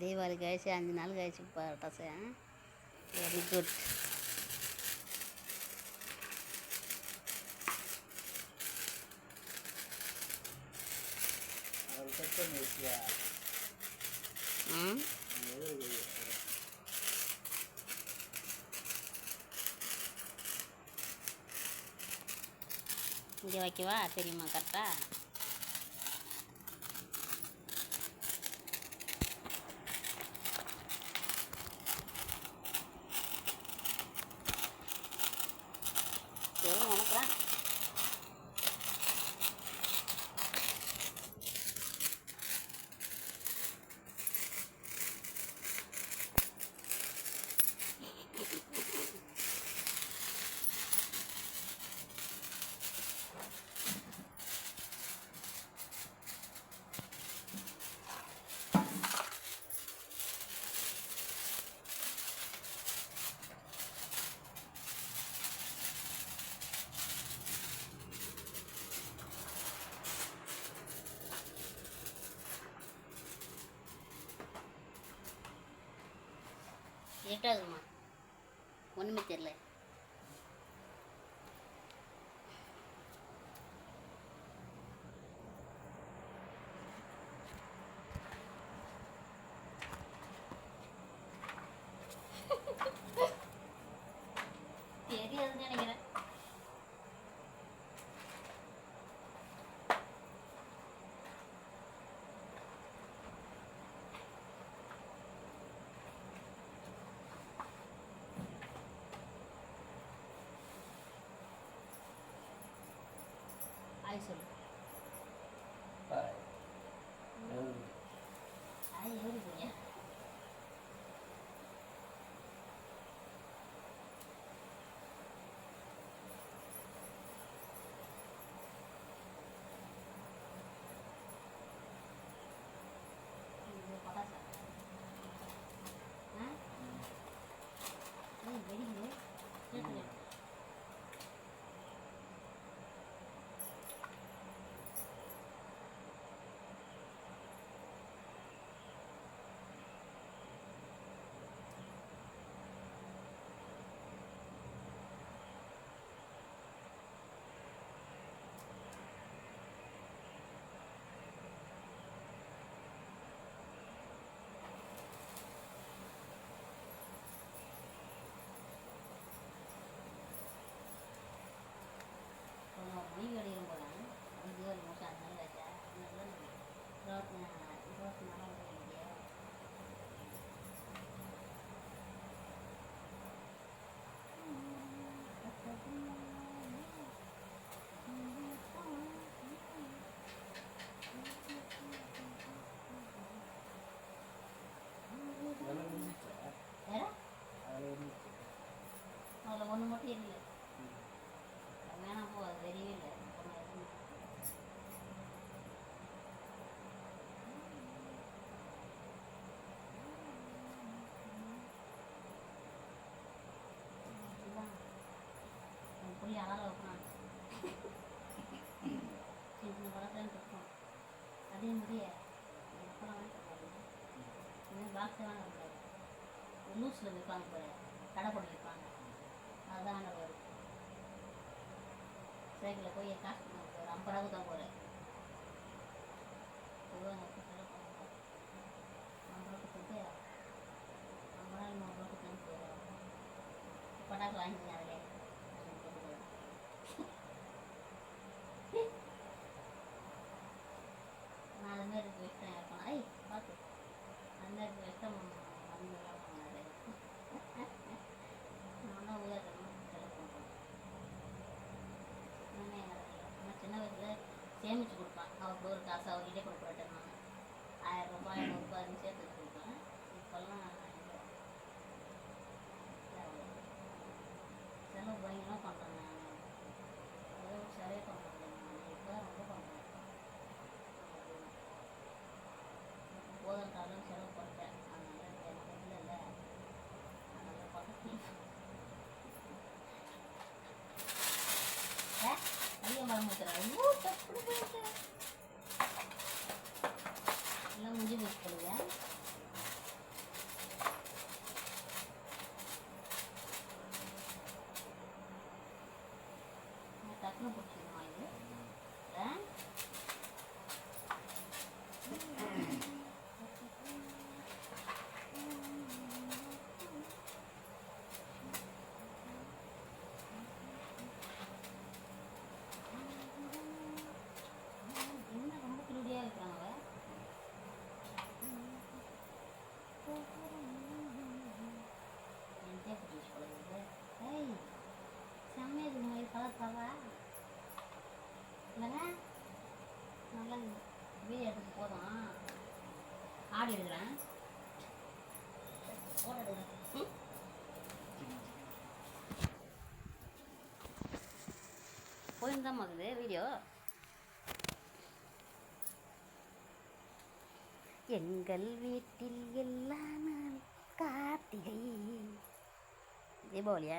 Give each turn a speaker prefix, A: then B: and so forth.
A: தீபாவளி கழிச்சு 5 நாள் கழிச்சு பட்டாசு. Very good. இங்கே வைக்கவா தெரியுமா கரெக்டாக? சரி நினைக்கிறேன். லேட்டாகுமா? ஒன்றுமே தெரியல. தெரியாதுன்னு நினைக்கிறேன். ஹாய் சொல்லு. ஹாய் எப்படி போறியா? பட்டாசா? Very good. மணி வெடிக்கும் போல 5 நிமிஷம் 5 நாள் ஆச்சா? 24 இல்லையா? அதில் ஒன்று மட்டும் இல்லை. வேணாம் போ, அது தெரியவே இல்லை. புள்ளி அழகாக வைக்கலாம். சின்ன பழக்கம் இருக்கும். அதே மாதிரி எப்பெல்லாம் வேணும் பாக்ஸ் வேணாம் இருக்காது. லூஸில் விற்பாங்க போல, கடை போட்டு விற்பாங்க. அதுதான் வரும். சைக்கிளில் போய் காசு ஒரு 50 ரூபாய்க்கு தான் போகிறேன். 50 ரூபாய்க்கு போட்டு 50 நாள் 100 ரூபாய்க்கு தான் போகிறேன். பட்டாசு வாங்கிங்க அதிலே நான் அதுமாரி வெஸ்டம் இருப்பேன். ஐ பார்த்து அதுமாரி வெஸ்டம் வந்துடலாம். நான் உயர்த்தணும் செலவு பண்ணுறேன். ஆனால் சின்ன வயசில் சேமித்து கொடுப்பேன். அவருக்கு ஒரு காசு அவர்கிட்டே கொடுக்குறேன். நான் 1000 ரூபாய் 100 ரூபாய்னு சேர்த்து கொடுப்பேன். இப்போல்லாம் செலவு பயங்கரமாக பண்ணுறேன். நான் ஏதோ சரியாக பண்ணுறேன். நான் இப்போ தான் ரொம்ப பண்ணுறேன். போதற்காலம் செலவு பண்ணுறேன். அதனால் எனக்கு இல்லை. அதனால் பக்கத்து ஐயோ மரம் ஊற்றுறேன். எல்லாம் முடிஞ்சு போச்சு போடுங்க. இன்னும் பிடிச்சிருமா இது என்ன ரொம்ப கிருடியாக இருக்கிறாங்க. என்கிட்ட பிடிச்சி போடுறது. ஏய் செம்மையாக இது மாதிரி கலர்க்காவா இல்லைங்க. நல்லா வீடியோ எடுத்து போதும். ஆடி எடுக்கிறேன். போட எடுக்கிறேன். போயிருந்தாமா இருக்குது வீடியோ. எங்கள் வீட்டில் எல்லா நாள் கார்த்திகை. தீபாவளியா?